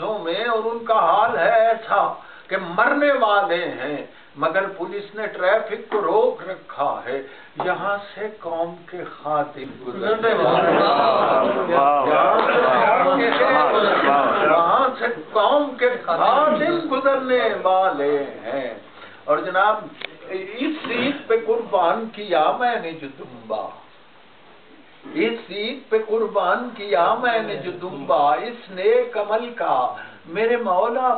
حادثوں میں اور ان کا حال ہے ایسا کہ مرنے والے ہیں، مگر پولیس نے ٹریفک کو روک رکھا ہے، یہاں سے قوم کے خادم گزرنے والے، وہاں سے قوم کے خادم گزرنے والے ہیں۔ اور جناب اس عید پہ قربان کیا میں نے جو دمبا، اس عید پہ قربان کیا میں نے جو دمبا، اس نیک عمل کا میرے مولا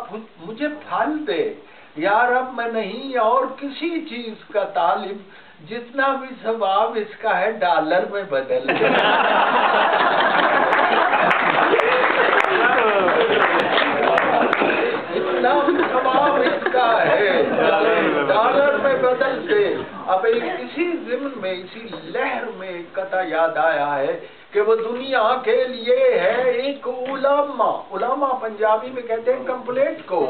مجھے پھل دے، یا رب میں نہیں اور کسی چیز کا طالب، جتنا بھی ثواب اس کا ہے ڈالر میں بدل دے، جتنا بھی ثواب اس کا ہے ڈالر میں بدل دے۔ اب اسی ضمن میں، اسی لہر میں قطع یاد آیا ہے کہ وہ دنیا کے لیے ہے ایک علماء، علماء پنجابی میں کہتے ہیں کمپلیٹ کو،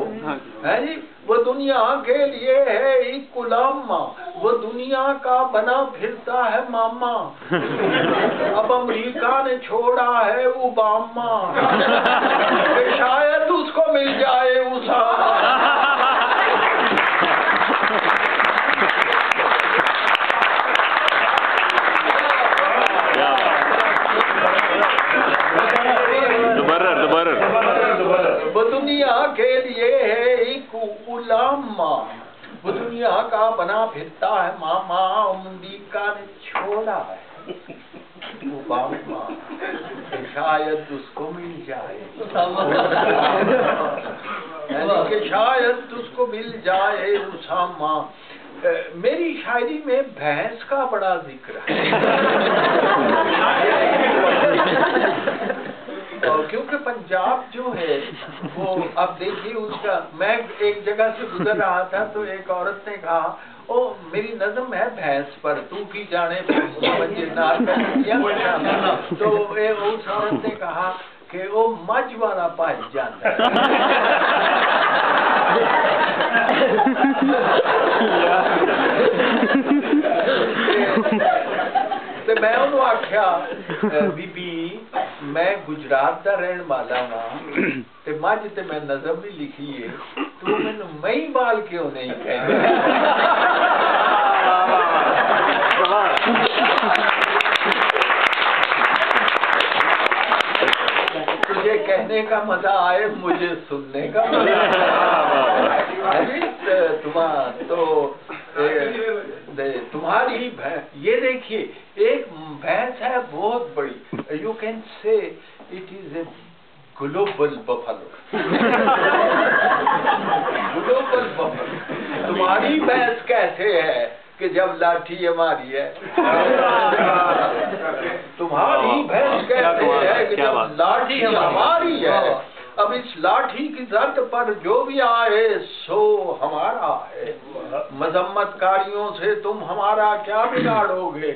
ہے جی، وہ دنیا کے لیے ہے ایک علماء، وہ دنیا کا بنا پھرتا ہے ماما، اب امریکہ نے چھوڑا ہے اوباما، کہ شاید اس کو مل جائے اسامہ۔ وہ دنیا کے لیے ہے ایک علماء، وہ دنیا کا بنا پھرتا ہے ماما، امریکہ نے چھوڑا ہے اوباما، کہ شاید اس کو مل جائے، کہ شاید اس کو مل جائے اسامہ۔ میری شاعری میں بھینس کا بڑا ذکر ہے، کیونکہ پنجاب جو ہے وہ، اب دیکھیے اس کا، میں ایک جگہ سے گزر رہا تھا تو ایک عورت نے کہا او میری نظم ہے بھینس پر، تو کی جانے تو اس عورت نے کہا کہ وہ مجھ والا پائی جانا میں انہوں آکھیا بی بی میں گجرات دا رہن والا ہاں تے مجھ تے میں نظم بھی لکھی ہے، تو میں مئی بال کیوں نہیں کہنے؟ تجھے کہنے کا مزہ آئے، مجھے سننے کا مزہ آئے، تو تمہاری یہ دیکھیے ایک بھینس ہے بہت بڑی، you can say it is a global Buffalo, global Buffalo. تمہاری بھینس کیسے ہے کہ جب لاٹھی ہماری ہے، تمہاری بھینس کیسے ہے کہ جب لاٹھی ہماری ہے، اب اس لاٹھی کی زد پر جو بھی آئے سو ہمارا ہے، مذمت کاریوں سے تم ہمارا کیا بگاڑو گے،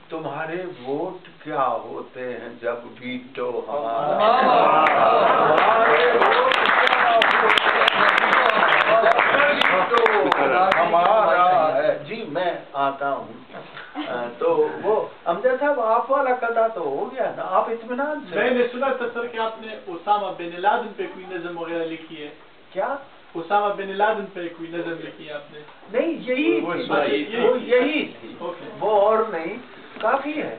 تمہارے ووٹ کیا ہوتے ہیں جب ویٹو ہمارا، تمہارے ووٹ کیا ہوتے ہیں ہمارا ہے۔ جی میں آتا ہوں، تو وہ امجد صاحب آپ والا قضا تو ہو گیا نا، آپ اطمینان سے؟ میں نے سنا تھا سر کہ آپ نے اسامہ بن لادن پہ کوئی نظم وغیرہ لکھی ہے۔ کیا اسامہ بن لادن پہ کوئی نظم لکھی ہے آپ نے؟ نہیں یہی تھی، وہ یہی تھی، وہ اور نہیں، کافی ہے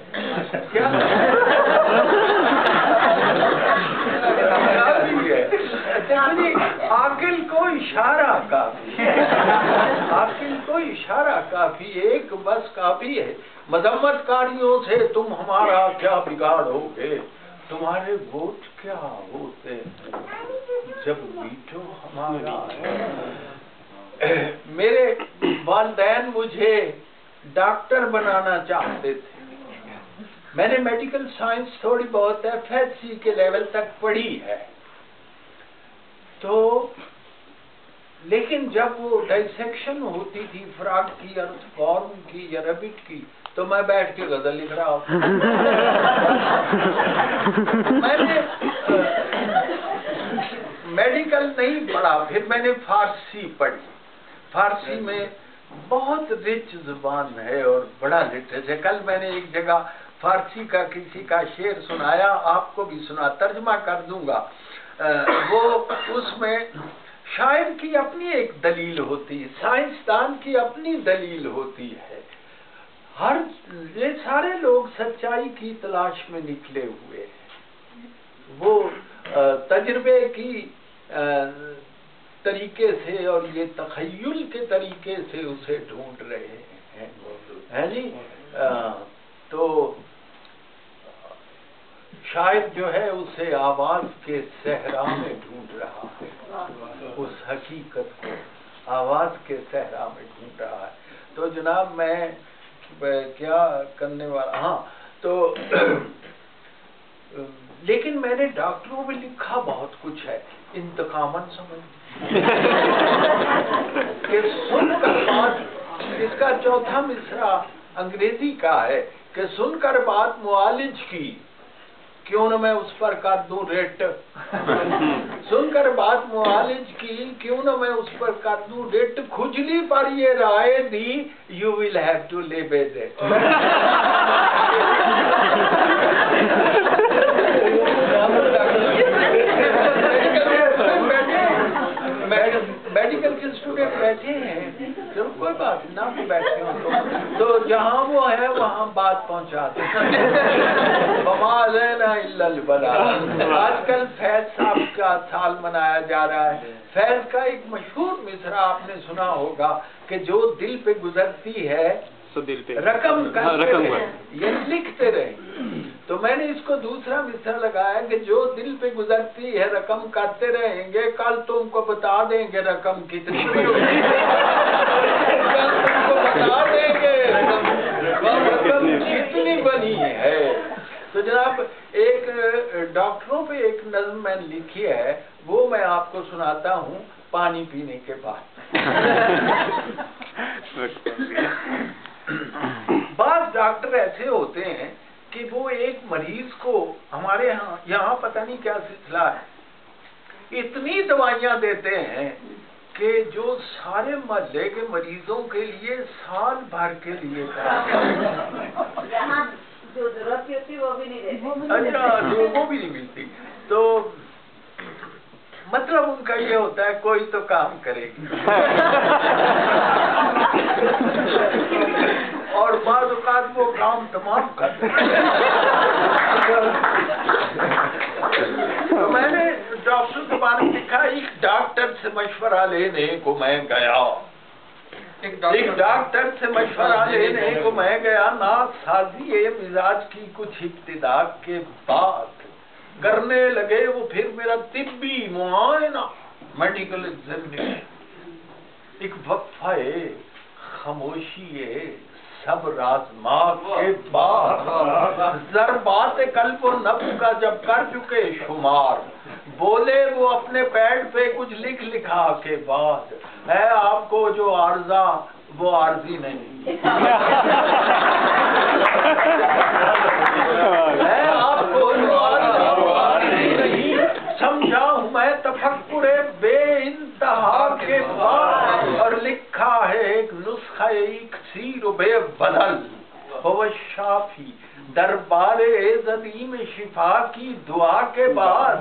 کیا عاقل کو اشارہ کافی، عاقل کو اشارہ کافی، ایک بس کافی ہے، مذمت کاریوں سے تم ہمارا کیا بگاڑو گے، تمہارے ووٹ کیا ہوتے ہیں جب ویٹو ہمارا ہے۔ میرے والدین مجھے ڈاکٹر بنانا چاہتے تھے، میں نے میڈیکل سائنس تھوڑی بہت FSc کے لیول تک پڑھی ہے، تو لیکن جب وہ ڈائسیکشن ہوتی تھی فراغ کی ارتھ فارم کی یا ریبٹ کی تو میں بیٹھ کے غزل لکھ رہا ہوں۔ میں نے میڈیکل نہیں پڑھا، پھر میں نے فارسی پڑھی، فارسی میں بہت رچ زبان ہے اور بڑا لٹریچر۔ کل میں نے ایک جگہ فارسی کا کسی کا شعر سنایا، آپ کو بھی سنا، ترجمہ کر دوں گا۔ وہ اس میں شاعر کی اپنی ایک دلیل ہوتی ہے، سائنسدان کی اپنی دلیل ہوتی ہے. یہ سارے لوگ سچائی کی تلاش میں نکلے ہوئے ہیں. وہ تجربے کی طریقے سے اور یہ تخیل کے طریقے سے اسے ڈھونڈ رہے ہیں جی. تو شاعر جو ہے اسے آواز کے صحرا میں ڈھونڈ رہا ہے، اس حقیقت کو آواز کے صحرا میں ڈھونڈ رہا ہے. تو جناب میں کیا کرنے والا، ہاں تو لیکن میں نے ڈاکٹروں میں لکھا بہت کچھ ہے، انتقاماً سمجھ کہ سن کر بات، اس کا چوتھا مصرع انگریزی کا ہے کہ سن کر بات معالج کی کیوں نہ میں اس پر کر دوں ریٹ. سن کر بات معالج کی کیوں نہ میں اس پر کر دوں ریٹ. کھجلی پر یہ رائے دی you will have to live with it. Medical کے اسٹوڈنٹ بیٹھے ہیں، چلو کوئی بات نہ بھی بیٹھے ہوں تو جہاں وہ ہے وہاں بات پہنچاتے ہیں. وما علینا الا البلاغ. آج کل فیض صاحب کا سال منایا جا رہا ہے. فیض کا ایک مشہور مصرع آپ نے سنا ہوگا کہ جو دل پہ گزرتی ہے رقم کرتے رہے، یہ لکھتے رہے. تو میں نے اس کو دوسرا مصرع لگایا کہ جو دل پہ گزرتی ہے رقم کرتے رہیں گے، کل تم کو بتا دیں گے رقم کتنی بنی. کل تم کو بتا دیں گے رقم کتنی بنی ہے. تو جناب ایک ڈاکٹروں پہ ایک نظم میں نے لکھی ہے، وہ میں آپ کو سناتا ہوں پانی پینے کے بعد. بعض ڈاکٹر ایسے ہوتے ہیں کہ وہ ایک مریض کو، ہمارے یہاں پتہ نہیں کیا سلسلہ ہے، اتنی دوائیاں دیتے ہیں کہ جو سارے محلے کے مریضوں کے لیے سال بھر کے لیے جو ضرورت کی ہوتی وہ بھی نہیں دیتے. اچھا وہ بھی نہیں ملتی. تو مطلب ان کا یہ ہوتا ہے کوئی تو کام کرے گی. اور بعض اوقات وہ کام تمام کرتے ہیں. تو میں نے ڈاکٹر کے بارے میں لکھا، ایک ڈاکٹر سے مشورہ لینے کو میں گیا. ایک ڈاکٹر سے مشورہ لینے کو میں گیا، ناسازی مزاج کی کچھ ابتدا کے بعد کرنے لگے وہ پھر میرا طبی معائنہ، میڈیکل ایگزامینیشن. ایک وقفہ خاموشی صبر آزمات کے بعد ضربات قلب و نبض کا جب کر چکے شمار، بولے وہ اپنے پیڈ پہ کچھ لکھا کے بعد، ہے آپ کو جو عارضہ وہ عارضی نہیں ہے، آپ کو جو عارضہ وہ عارضی نہیں. سمجھا ہوں میں تفکر بے انتہا کے بعد، اور لکھا ہے ایک نسخہ اکسیر و بے بدل ہو شافی دربار عزتیم شفا کی دعا کے بعد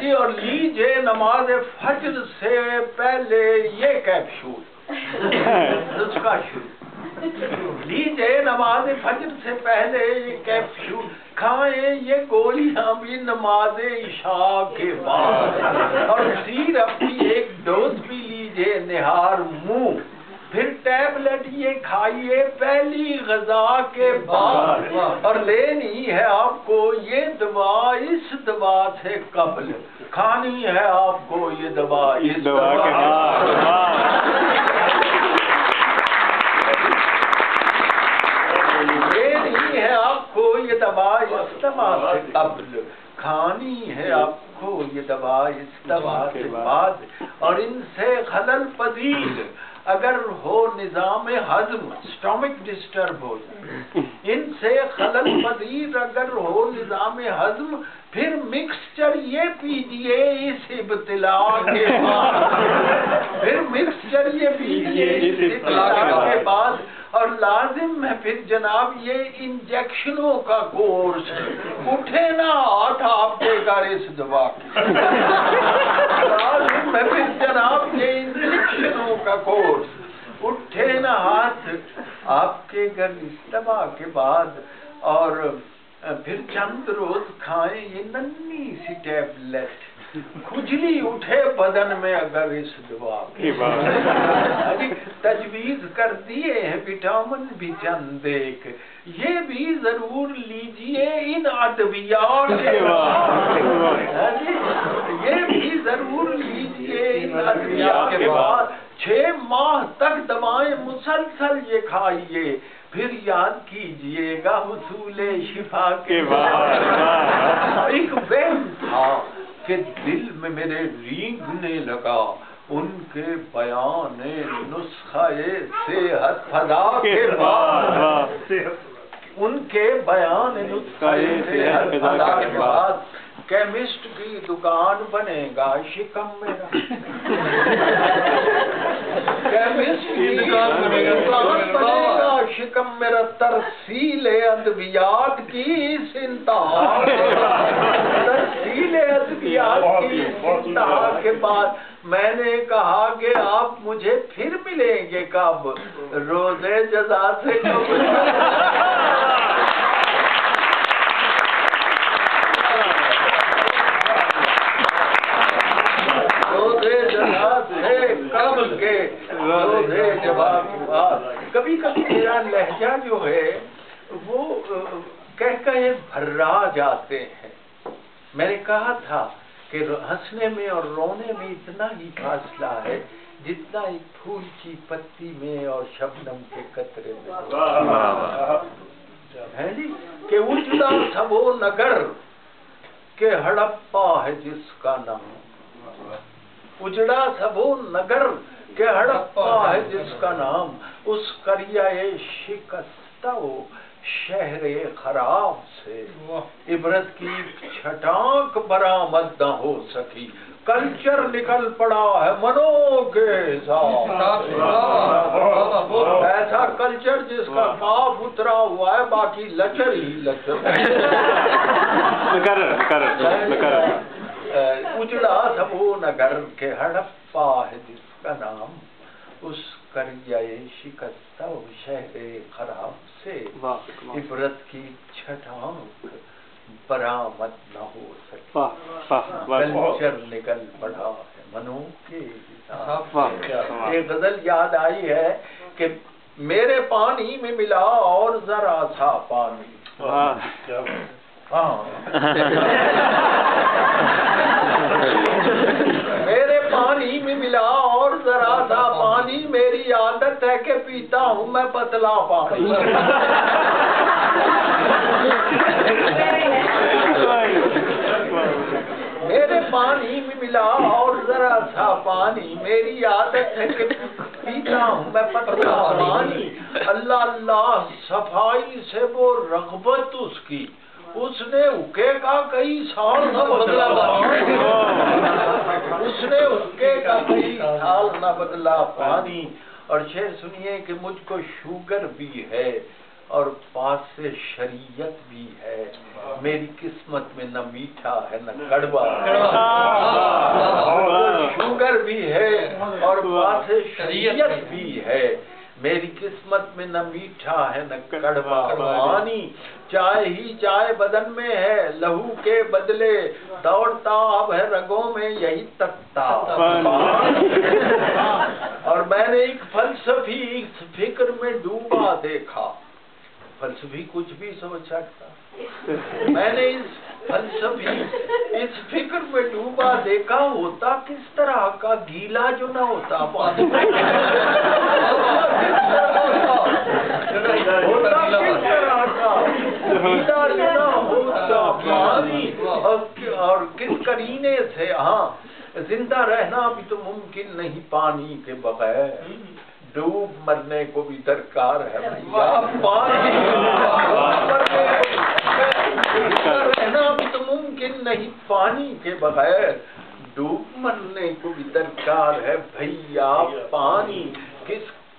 جی. اور لیجئے نماز فجر سے پہلے یہ کیپسول نسخہ شروع، لیجئے نماز فجر سے پہلے یہ کیپسول، کھائیں یہ گولیاں بھی نماز عشاء کے بعد، اور سیرپ کی ایک ڈوز بھی لیجئے نہار منہ، پھر ٹیبلٹ یہ کھائیے پہلی غذا کے بعد، اور لینی ہے آپ کو یہ دوا اس دوا سے قبل، کھانی ہے آپ کو یہ دوا اس دوا کے بعد، لینی ہے آپ کو یہ دوا اس دوا سے قبل، کھانی ہے آپ کو یہ دوا اس دوا سے بعد. اور ان سے خلل پذیر اگر ہو نظام ہضم، اسٹامک ڈسٹرب ہو جائے، ان سے خلل پذیر اگر ہو نظام ہضم، پھر مکسچر یہ پیجئے اس ابتلا کے بعد، پھر مکسچر یہ پیجئے اس ابتلا کے بعد. اور لازم ہے پھر جناب یہ انجیکشنوں کا کورس، اٹھے نہ ہاتھ آپ دے گا اس دوا کی، لازم ہے پھر جناب یہ انجیکشنوں کا کورس، اٹھے نہ ہاتھ آپ کے گھر اس دوا کے بعد، اور پھر چند روز کھائیں یہ ننھی سی ٹیبلٹ، کھجلی اٹھے بدن میں اگر اس دعا کی تجویز کر دیے ہیں وٹامن بھی چند ایک، یہ بھی ضرور لیجئے ان ادویات کے بعد، یہ بھی ضرور لیجئے ان ادویات کے بعد، 6 ماہ تک دوائیں مسلسل یہ کھائیے، پھر یاد کیجئے گا حصول شفا کے بعد۔ ایک وہم تھا کہ دل میں میرے رینگنے لگا ان کے بیان نسخہ صحت فضا کے بعد، ان کے بیان نسخہ صحت فضا کے بعد، کیمسٹ کی دکان بنے گا شکم میرا، کیمسٹ کی دکان بنے گا شکم میرا، ترسیل ادویات کی انتہا، ترسیل ادویات کی انتہا کے بعد میں نے کہا کہ آپ مجھے پھر ملیں گے کب؟ روزے جزا سے قبل کے روزے جواب کے بعد، کبھی کبھی میرا لہجہ جو ہے وہ کہہ کہے بھرا جاتے ہیں۔ میں نے کہا تھا کہ ہنسنے میں اور رونے میں اتنا ہی فاصلہ ہے جتنا ایک پھول کی پتی میں اور شبنم کے قطرے میں ہے جی، کہ اجڑا سب وہ نگر کہ ہڑپا ہے جس کا نام، اجڑا سب وہ نگر کہ ہڑپا ہے جس کا نام، اس قریہ شکستہ و شہر خراب سے عبرت کی چھٹانک برآمد نہ ہو سکی، کلچر نکل پڑا ہے منو کے ساتھ، ایسا کلچر جس کا کاف اترا ہوا ہے باقی لچر ہی لچر، اجڑا سب وہ نگر کہ ہڑپا ہے جس کا نام، اس قریہ شکستہ و شہر خراب سے عبرت کی چھٹانک برآمد نہ ہو سکے، کلچر نکل پڑا ہے منو کے ساتھ۔ ایک غزل یاد آئی ہے کہ میرے پانی میں ملا اور ذرا سا پانی، میرے پانی میں ملا اور ذرا سا پانی، میری عادت ہے کہ پیتا ہوں میں پتلا پانی، میرے پانی میں ملا اور ذرا سا پانی، میری عادت ہے کہ پیتا ہوں میں پتلا پانی، اللہ اللہ صفائی سے وہ رغبت اس کی، اس نے اکے کا کئی سال نہ بدلا پانی، اس نے اکے کا کئی سال نہ بدلا پانی۔ اور شعر سنیے کہ مجھ کو شوگر بھی ہے اور پاس سے شریعت بھی ہے، میری قسمت میں نہ میٹھا ہے نہ کڑوا، شوگر بھی ہے اور پاس سے شریعت بھی ہے، میری قسمت میں نہ میٹھا ہے نہ کڑوا، پانی چائے ہی چائے بدن میں ہے، لہو کے بدلے دوڑتا اب ہے رگوں میں یہی تکتا، اور میں نے ایک فلسفی اس فکر میں ڈوبا دیکھا، فلسفی کچھ بھی سوچ سکتا، میں نے اس فلسفی اس فکر میں ڈوبا دیکھا، ہوتا کس طرح کا گیلا جو نہ ہوتا پانی، ہوتا کس طرح کا گیلا جو نہ ہوتا پانی، اور کس قرینے سے ہاں زندہ رہنا بھی تو ممکن نہیں پانی کے بغیر، ڈوب مرنے کو بھی درکار ہے پانی، رہنا بھی تو ممکن نہیں پانی کے بغیر، ڈوب مرنے کو بھی درکار ہے بھیا پانی، کس